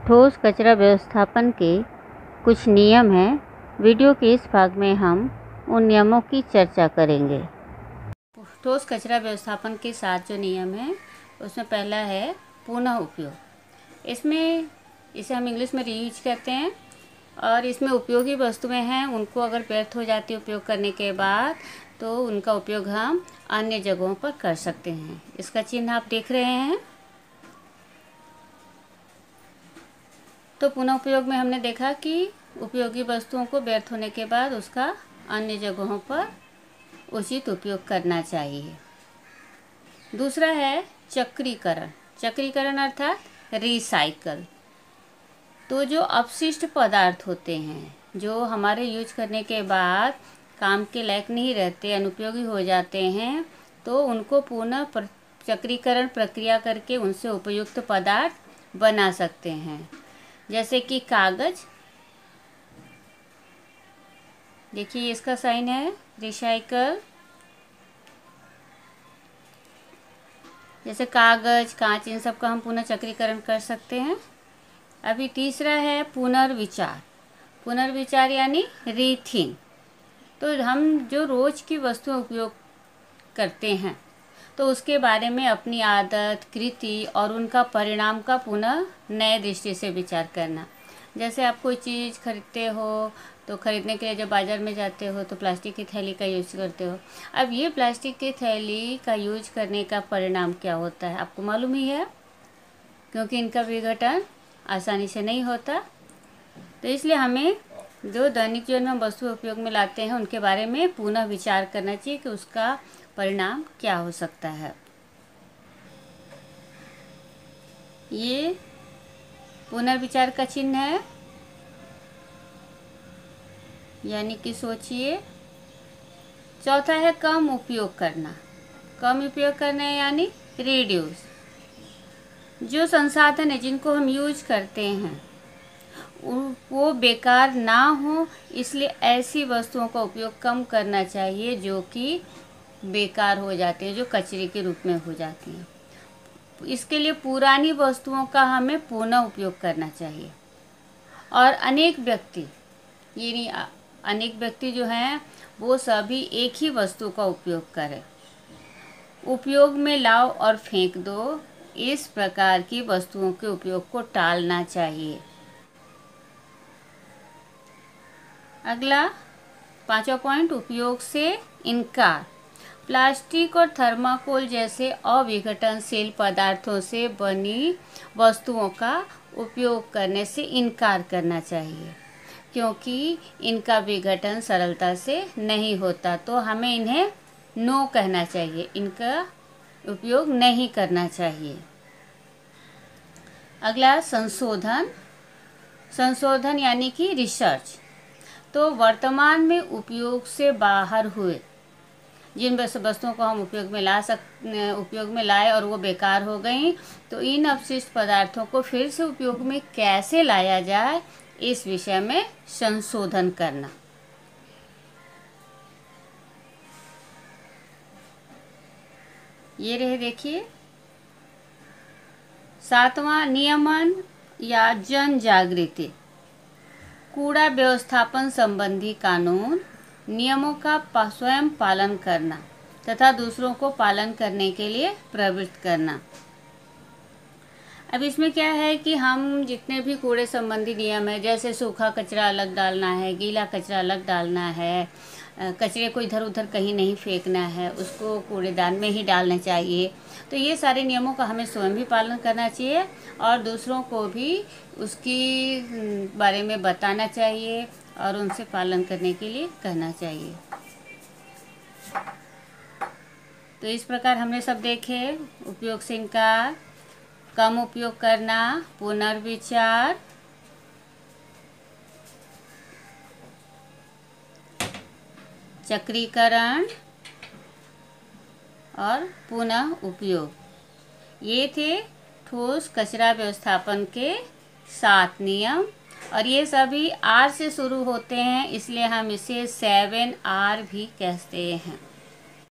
ठोस कचरा व्यवस्थापन के कुछ नियम हैं। वीडियो के इस भाग में हम उन नियमों की चर्चा करेंगे। ठोस कचरा व्यवस्थापन के 7 जो नियम हैं उसमें पहला है पुनः उपयोग। इसे हम इंग्लिश में रीयूज कहते हैं और इसमें उपयोगी वस्तुएं हैं, उनको अगर व्यर्थ हो जाती है उपयोग करने के बाद तो उनका उपयोग हम अन्य जगहों पर कर सकते हैं। इसका चिन्ह आप देख रहे हैं। तो पुनः उपयोग में हमने देखा कि उपयोगी वस्तुओं को व्यर्थ होने के बाद उसका अन्य जगहों पर उचित उपयोग करना चाहिए। दूसरा है चक्रीकरण। चक्रीकरण अर्थात रिसाइकल। तो जो अपशिष्ट पदार्थ होते हैं जो हमारे यूज करने के बाद काम के लायक नहीं रहते, अनुपयोगी हो जाते हैं, तो उनको पुनः चक्रीकरण प्रक्रिया करके उनसे उपयुक्त पदार्थ बना सकते हैं। जैसे कि कागज, देखिए इसका साइन है रिसाइकल। जैसे कागज, कांच, इन सब का हम पुनः चक्रीकरण कर सकते हैं। अभी तीसरा है पुनर्विचार। पुनर्विचार यानी रीथिंक। तो हम जो रोज की वस्तुएं उपयोग करते हैं तो उसके बारे में अपनी आदत, कृति और उनका परिणाम का पुनः नए दृष्टि से विचार करना। जैसे आप कोई चीज़ खरीदते हो तो खरीदने के लिए जब बाज़ार में जाते हो तो प्लास्टिक की थैली का यूज करते हो। अब ये प्लास्टिक की थैली का यूज करने का परिणाम क्या होता है आपको मालूम ही है, क्योंकि इनका विघटन आसानी से नहीं होता। तो इसलिए हमें जो दैनिक जीवन में वस्तु उपयोग में लाते हैं उनके बारे में पुनः विचार करना चाहिए कि उसका परिणाम क्या हो सकता है। ये पुनर्विचार का चिन्ह है, यानी कि सोचिए। चौथा है कम उपयोग करना। कम उपयोग करना यानी रिड्यूस। जो संसाधन है जिनको हम यूज करते हैं वो बेकार ना हो, इसलिए ऐसी वस्तुओं का उपयोग कम करना चाहिए जो कि बेकार हो जाती हैं, जो कचरे के रूप में हो जाती हैं। इसके लिए पुरानी वस्तुओं का हमें पुनः उपयोग करना चाहिए। और अनेक व्यक्ति जो हैं वो सभी एक ही वस्तु का उपयोग करें। उपयोग में लाओ और फेंक दो, इस प्रकार की वस्तुओं के उपयोग को टालना चाहिए। अगला 5वां पॉइंट, उपयोग से इनकार। प्लास्टिक और थर्माकोल जैसे अविघटनशील पदार्थों से बनी वस्तुओं का उपयोग करने से इनकार करना चाहिए, क्योंकि इनका विघटन सरलता से नहीं होता। तो हमें इन्हें नो कहना चाहिए, इनका उपयोग नहीं करना चाहिए। अगला संशोधन यानी कि रिसर्च। तो वर्तमान में उपयोग से बाहर हुए जिन वस्तुओं को हम उपयोग में लाए और वो बेकार हो गई, तो इन अपशिष्ट पदार्थों को फिर से उपयोग में कैसे लाया जाए, इस विषय में संशोधन करना। ये रहे, देखिए 7वां नियमन या जन जागृति। कूड़ा व्यवस्थापन संबंधी कानून नियमों का स्वयं पालन करना तथा दूसरों को पालन करने के लिए प्रवृत्त करना। अब इसमें क्या है कि हम जितने भी कूड़े संबंधी नियम है, जैसे सूखा कचरा अलग डालना है, गीला कचरा अलग डालना है, कचरे को इधर उधर कहीं नहीं फेंकना है, उसको कूड़ेदान में ही डालना चाहिए। तो ये सारे नियमों का हमें स्वयं भी पालन करना चाहिए और दूसरों को भी उसकी बारे में बताना चाहिए और उनसे पालन करने के लिए कहना चाहिए। तो इस प्रकार हमने सब देखे, उपयोग से इनकार, कम उपयोग करना, पुनर्विचार, चक्रीकरण और पुनः उपयोग। ये थे ठोस कचरा व्यवस्थापन के 7 नियम और ये सभी R से शुरू होते हैं, इसलिए हम इसे 7R भी कहते हैं।